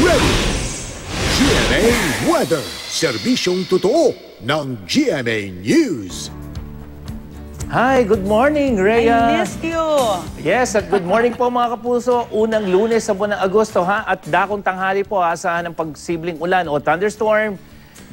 ready! GMA Weather, serbisyong totoo ng GMA News. Hi, good morning, Rhea. I missed you. Yes, at good morning po mga kapuso. Unang Lunes sa buwan ng Agosto at dakong tanghali po asahan ng pagsibling ulan o thunderstorm.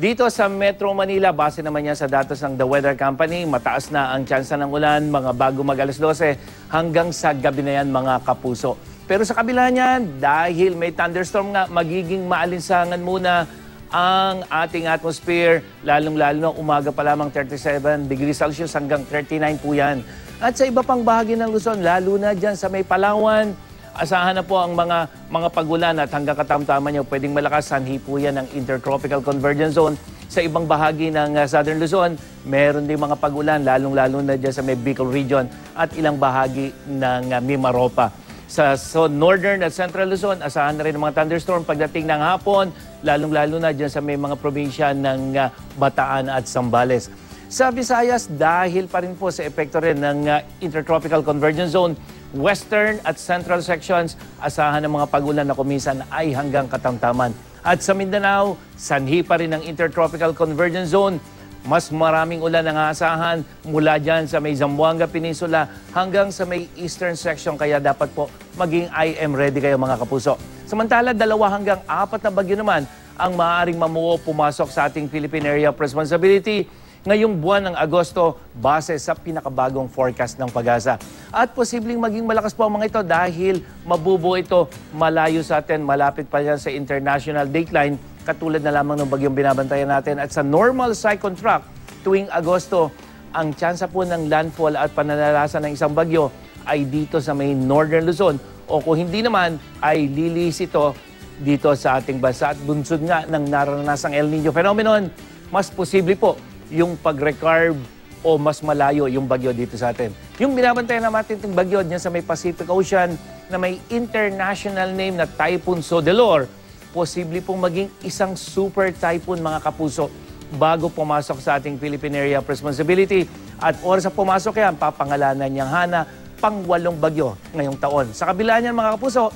Dito sa Metro Manila, base naman yan sa datos ng The Weather Company, mataas na ang tsansa ng ulan mga bago mag-alas 12 hanggang sa gabi na yan mga kapuso. Pero sa kabila niyan, dahil may thunderstorm nga, magiging maalinsangan muna ang ating atmosphere, lalong-lalo na umaga pa lamang 37 degrees Celsius hanggang 39 po yan. At sa iba pang bahagi ng Luzon, lalo na dyan sa may Palawan, asahan na po ang mga pagulan at hanggang katamtaman nyo, pwedeng malakas. Sanhi po yan ng Intertropical Convergence Zone. Sa ibang bahagi ng Southern Luzon, meron din mga pagulan, lalong-lalo na dyan sa may Bicol Region at ilang bahagi ng Mimaropa. Sa Northern at Central Luzon, asahan na rin ang mga thunderstorm pagdating ng hapon, lalong-lalo na dyan sa may mga probinsya ng Bataan at Zambales. Sa Visayas, dahil pa rin po sa epekto rin ng Intertropical Convergence Zone, Western at Central sections, asahan ng mga pagulan na kuminsan ay hanggang katamtaman. At sa Mindanao, sanhi pa rin ng Intertropical Convergence Zone. Mas maraming ulan ang aasahan mula dyan sa may Zamboanga Peninsula hanggang sa may Eastern section. Kaya dapat po maging I am ready kayo mga kapuso. Samantala, 2 hanggang 4 na bagyo naman ang maaaring mamuo pumasok sa ating Philippine Area of Responsibility ngayong buwan ng Agosto base sa pinakabagong forecast ng PAGASA. At posibleng maging malakas po ang mga ito dahil mabubuo ito malayo sa atin, malapit pa yan sa international dateline, katulad na lamang ng bagyong binabantayan natin. At sa normal cyclone track tuwing Agosto, ang tsansa po ng landfall at pananalasan ng isang bagyo ay dito sa may Northern Luzon, o kung hindi naman ay lilis ito dito sa ating bansa. At bunsod nga ng naranasang El Nino phenomenon, mas posible po yung pag-recarve o mas malayo yung bagyo dito sa atin. Yung binabantayan natin itong bagyo dyan sa may Pacific Ocean na may international name na Typhoon Sodelor, posible pong maging isang super typhoon mga kapuso bago pumasok sa ating Philippine Area of Responsibility. At oras sa pumasok yan, papangalanan niyang Hana, pang-8 bagyo ngayong taon. Sa kabila niyan mga kapuso,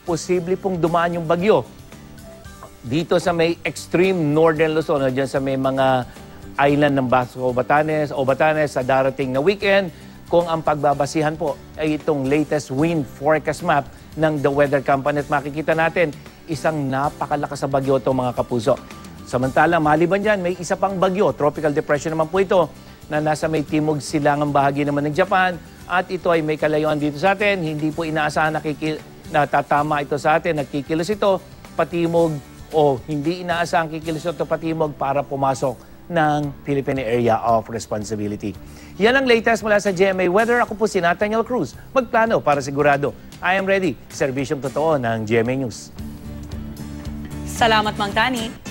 posible pong dumaan yung bagyo dito sa may extreme northern Luzon, dyan sa may mga island ng Basco Batanes o Batanes sa darating na weekend, kung ang pagbabasihan po ay itong latest wind forecast map ng The Weather Company. At makikita natin, isang napakalakas na bagyo ito mga kapuso. Samantala, maliban dyan, may isa pang bagyo, tropical depression naman po ito, na nasa may timog silangang bahagi naman ng Japan. At ito ay may kalayuan dito sa atin. Hindi po inaasahan na tatama ito sa atin. Nagkikilos ito patimog o hindi inaasahan kikilos ito patimog para pumasok ng Philippine Area of Responsibility. Yan ang latest mula sa GMA Weather. Ako po si Nathaniel Cruz. Magplano para sigurado. I am ready. Serbisyong totoo ng GMA News. Salamat, Mang Tani.